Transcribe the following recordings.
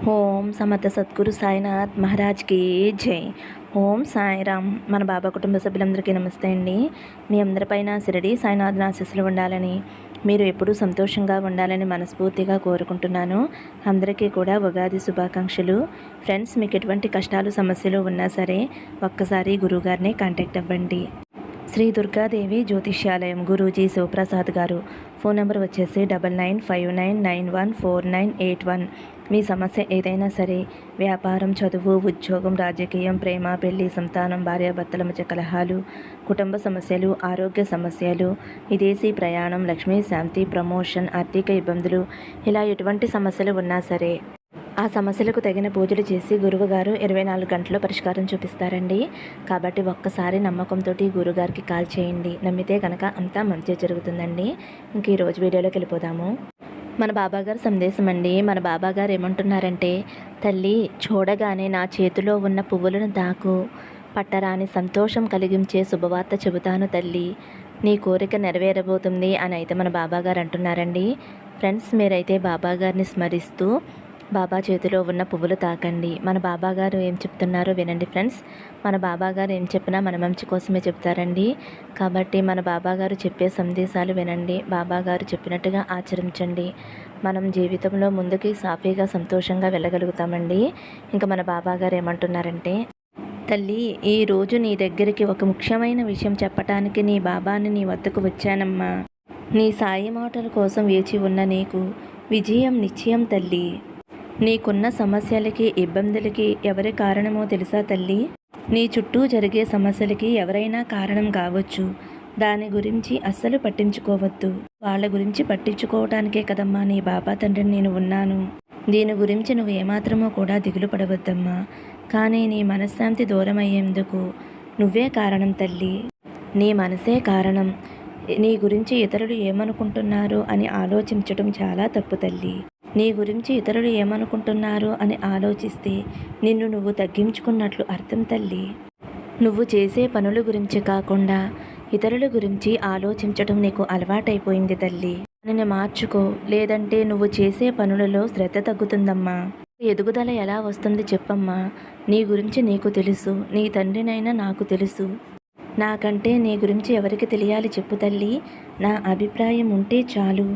ఓం సమర్థ సద్గురు సాయినాథ్ మహారాజ్కి జై. ఓం సాయిరామ్. మన బాబా కుటుంబ సభ్యులందరికీ నమస్తే అండి. మీ అందరిపైన షిరిడి సాయినాథ్ ఆశీస్సులు ఉండాలని, మీరు ఎప్పుడూ సంతోషంగా ఉండాలని మనస్ఫూర్తిగా కోరుకుంటున్నాను. అందరికీ కూడా ఉగాది శుభాకాంక్షలు. ఫ్రెండ్స్, మీకు ఎటువంటి కష్టాలు సమస్యలు ఉన్నా సరే ఒక్కసారి గురువుగారిని కాంటాక్ట్ అవ్వండి. శ్రీ దుర్గాదేవి జ్యోతిష్యాలయం, గురూజీ శివప్రసాద్ గారు. ఫోన్ నెంబర్ వచ్చేసి 9959914981. మీ సమస్య ఏదైనా సరే, వ్యాపారం, చదువు, ఉద్యోగం, రాజకీయం, ప్రేమ, పెళ్లి, సంతానం, భార్యాభర్తల మధ్య కలహాలు, కుటుంబ సమస్యలు, ఆరోగ్య సమస్యలు, విదేశీ ప్రయాణం, లక్ష్మీ శాంతి, ప్రమోషన్, ఆర్థిక ఇబ్బందులు, ఇలా ఎటువంటి సమస్యలు ఉన్నా సరే ఆ సమస్యలకు తగిన పూజలు చేసి గురువుగారు 24 గంటల్లో పరిష్కారం చూపిస్తారండి. కాబట్టి ఒక్కసారి నమ్మకంతో గురువుగారికి కాల్ చేయండి. నమ్మితే కనుక అంతా మంచి జరుగుతుందండి. ఇంక ఈరోజు వీడియోలోకి వెళ్ళిపోదాము. మన బాబాగారు సందేశం అండి. మన బాబాగారు ఏమంటున్నారంటే, తల్లి, చూడగానే నా చేతిలో ఉన్న పువ్వులను తాకు, పట్టరాని సంతోషం కలిగించే శుభవార్త చెబుతాను తల్లి, నీ కోరిక నెరవేరబోతుంది అని అయితే మన బాబాగారు అంటున్నారండి. ఫ్రెండ్స్, మీరైతే బాబాగారిని స్మరిస్తూ బాబా చేతిలో ఉన్న పువ్వులు తాకండి. మన బాబాగారు ఏం చెప్తున్నారో వినండి ఫ్రెండ్స్. మన బాబాగారు ఏం చెప్పినా మన మంచి కోసమే చెప్తారండి. కాబట్టి మన బాబాగారు చెప్పే సందేశాలు వినండి. బాబాగారు చెప్పినట్టుగా ఆచరించండి. మనం జీవితంలో ముందుకి సాఫీగా సంతోషంగా వెళ్ళగలుగుతామండి. ఇంకా మన బాబాగారు ఏమంటున్నారంటే, తల్లి, ఈరోజు నీ దగ్గరికి ఒక ముఖ్యమైన విషయం చెప్పటానికి నీ బాబాని నీ వద్దకు వచ్చానమ్మా. నీ సాయి మాటల కోసం వేచి ఉన్న నీకు విజయం నిశ్చయం తల్లి. నీకున్న సమస్యలకి, ఇబ్బందులకి ఎవరి కారణమో తెలుసా తల్లి? నీ చుట్టూ జరిగే సమస్యలకి ఎవరైనా కారణం కావచ్చు. దాని గురించి అస్సలు పట్టించుకోవద్దు. వాళ్ళ గురించి పట్టించుకోవటానికే కదమ్మా నీ బాబా తండ్రిని నేను ఉన్నాను. దీని గురించి నువ్వు ఏమాత్రమో కూడా దిగులు పడవద్దమ్మా. కానీ నీ మనశ్శాంతి దూరం అయ్యేందుకు నువ్వే కారణం తల్లి. నీ మనసే కారణం. నీ గురించి ఇతరులు ఏమనుకుంటున్నారు అని ఆలోచించటం చాలా తప్పు తల్లి. నీ గురించి ఇతరులు ఏమనుకుంటున్నారు అని ఆలోచిస్తే నిన్ను నువ్వు తగ్గించుకున్నట్లు అర్థం తల్లి. నువ్వు చేసే పనుల గురించి కాకుండా ఇతరుల గురించి ఆలోచించటం నీకు అలవాటైపోయింది తల్లి. దానిని మార్చుకో, లేదంటే నువ్వు చేసే పనులలో శ్రద్ధ తగ్గుతుందమ్మా. ఎదుగుదల ఎలా వస్తుంది చెప్పమ్మా. నీ గురించి నీకు తెలుసు, నీ తండ్రినైనా నాకు తెలుసు. నాకంటే నీ గురించి ఎవరికి తెలియాలి చెప్పు తల్లి. నా అభిప్రాయం ఉంటే చాలు.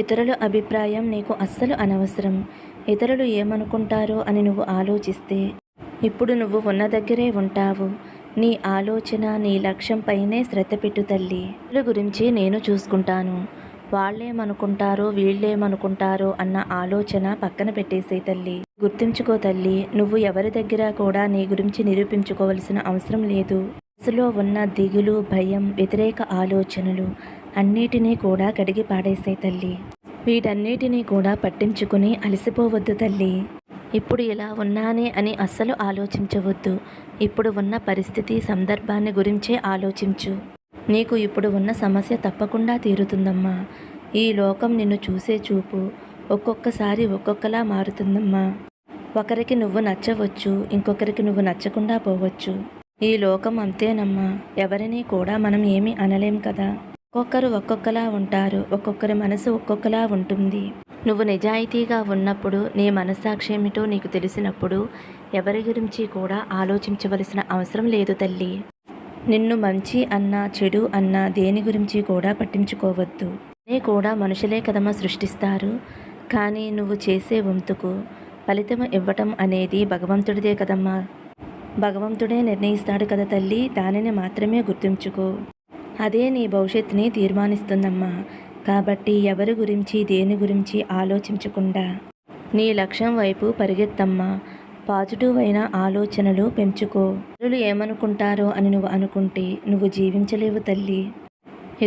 ఇతరుల అభిప్రాయం నీకు అస్సలు అనవసరం. ఇతరులు ఏమనుకుంటారో అని నువ్వు ఆలోచిస్తే ఇప్పుడు నువ్వు ఉన్న దగ్గరే ఉంటావు. నీ ఆలోచన, నీ లక్ష్యం పైనే శ్రద్ధ పెట్టు తల్లి. ఇతరుల గురించి నేను చూసుకుంటాను, వాళ్ళేమనుకుంటారో వీళ్ళేమనుకుంటారో అన్న ఆలోచన పక్కన పెట్టేసే తల్లి. గుర్తుంచుకో తల్లి, నువ్వు ఎవరి దగ్గర కూడా నీ గురించి నిరూపించుకోవలసిన అవసరం లేదు. మనసులో ఉన్న దిగులు, భయం, వ్యతిరేక ఆలోచనలు అన్నిటినీ కూడా కడిగి పాడేసే తల్లి. వీటన్నిటినీ కూడా పట్టించుకుని అలసిపోవద్దు తల్లి. ఇప్పుడు ఇలా ఉన్నానే అని అస్సలు ఆలోచించవద్దు. ఇప్పుడు ఉన్న పరిస్థితి, సందర్భాన్ని గురించే ఆలోచించు. నీకు ఇప్పుడు ఉన్న సమస్య తప్పకుండా తీరుతుందమ్మా. ఈ లోకం నిన్ను చూసే చూపు ఒక్కొక్కసారి ఒక్కొక్కలా మారుతుందమ్మా. ఒకరికి నువ్వు నచ్చవచ్చు, ఇంకొకరికి నువ్వు నచ్చకుండా పోవచ్చు. ఈ లోకం అంతేనమ్మా. ఎవరిని కూడా మనం ఏమీ అనలేం కదా. ఒక్కొక్కరు ఒక్కొక్కలా ఉంటారు. ఒక్కొక్కరి మనసు ఒక్కొక్కలా ఉంటుంది. నువ్వు నిజాయితీగా ఉన్నప్పుడు, నీ మనస్సాక్షి ఏమిటో నీకు తెలిసినప్పుడు ఎవరి గురించి కూడా ఆలోచించవలసిన అవసరం లేదు తల్లి. నిన్ను మంచి అన్నా చెడు అన్నా దేని గురించి కూడా పట్టించుకోవద్దు. నీ కూడా మనుషులే కదమ్మా సృష్టిస్తారు. కానీ నువ్వు చేసే వంతుకు ఫలితం ఇవ్వటం అనేది భగవంతుడిదే కదమ్మా. భగవంతుడే నిర్ణయిస్తాడు కదా తల్లి. దానిని మాత్రమే గుర్తుంచుకో. అదే నీ భవిష్యత్తుని తీర్మానిస్తుందమ్మా. కాబట్టి ఎవరి గురించి దేని గురించి ఆలోచించకుండా నీ లక్ష్యం వైపు పరిగెత్తమ్మా. పాజిటివ్ అయిన ఆలోచనలు పెంచుకో. ఇతరులు ఏమనుకుంటారో అని నువ్వు అనుకుంటే నువ్వు జీవించలేవు తల్లి.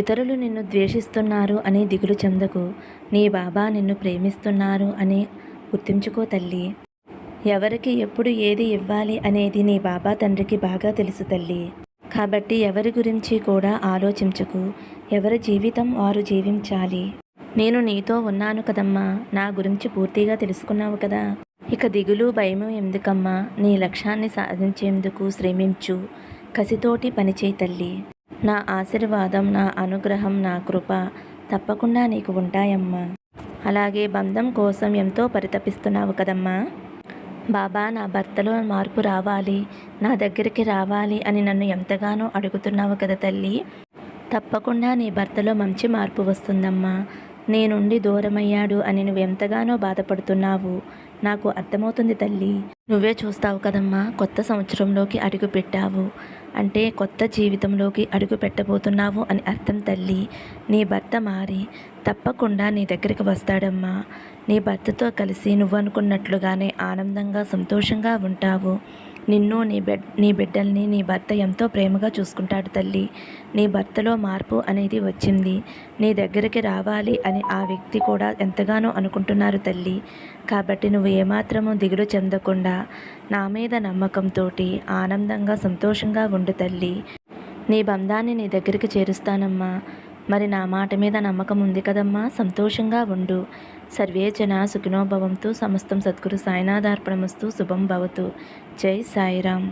ఇతరులు నిన్ను ద్వేషిస్తున్నారు అని దిగులు చెందకు. నీ బాబా నిన్ను ప్రేమిస్తున్నారు అని గుర్తుంచుకో తల్లి. ఎవరికి ఎప్పుడు ఏది ఇవ్వాలి అనేది నీ బాబా తండ్రికి బాగా తెలుసు తల్లి. కాబట్టి ఎవరి గురించి కూడా ఆలోచించకు. ఎవరి జీవితం వారు జీవించాలి. నేను నీతో ఉన్నాను కదమ్మా. నా గురించి పూర్తిగా తెలుసుకున్నావు కదా. ఇక దిగులు, భయము ఎందుకమ్మా. నీ లక్ష్యాన్ని సాధించేందుకు శ్రమించు. కసితోటి పనిచేయి తల్లి. నా ఆశీర్వాదం, నా అనుగ్రహం, నా కృప తప్పకుండా నీకు ఉంటాయమ్మా. అలాగే బంధం కోసం ఎంతో పరితపిస్తున్నావు కదమ్మా. బాబా, నా భర్తలో మార్పు రావాలి, నా దగ్గరికి రావాలి అని నన్ను ఎంతగానో అడుగుతున్నావు కదా తల్లి. తప్పకుండా నీ భర్తలో మంచి మార్పు వస్తుందమ్మా. నీ నుండి దూరమయ్యాడు అని నువ్వు ఎంతగానో బాధపడుతున్నావు. నాకు అర్థమవుతుంది తల్లి. నువ్వే చూస్తావు కదమ్మా, కొత్త సంవత్సరంలోకి అడుగు పెట్టావు అంటే కొత్త జీవితంలోకి అడుగు పెట్టబోతున్నావు అని అర్థం తల్లి. నీ భర్త మారి తప్పకుండా నీ దగ్గరికి వస్తాడమ్మా. నీ భర్తతో కలిసి నువ్వు అనుకున్నట్లుగానే ఆనందంగా సంతోషంగా ఉంటావు. నిన్ను నీ బిడ్డల్ని నీ భర్త ఎంతో ప్రేమగా చూసుకుంటాడు తల్లి. నీ భర్తలో మార్పు అనేది వచ్చింది. నీ దగ్గరికి రావాలి అని ఆ వ్యక్తి కూడా ఎంతగానో అనుకుంటున్నారు తల్లి. కాబట్టి నువ్వు ఏమాత్రము దిగులు చెందకుండా నా మీద నమ్మకంతో ఆనందంగా సంతోషంగా ఉండు తల్లి. నీ బంధాన్ని నీ దగ్గరికి చేరుస్తానమ్మా. మరి నా మాట మీద నమ్మకం ఉంది కదమ్మా, సంతోషంగా ఉండు. సర్వే జనా సుఖినో భవంతు. సమస్తం సద్గురు సాయినాథార్పణమస్తు. శుభం భవతు. జై సాయిరామ్.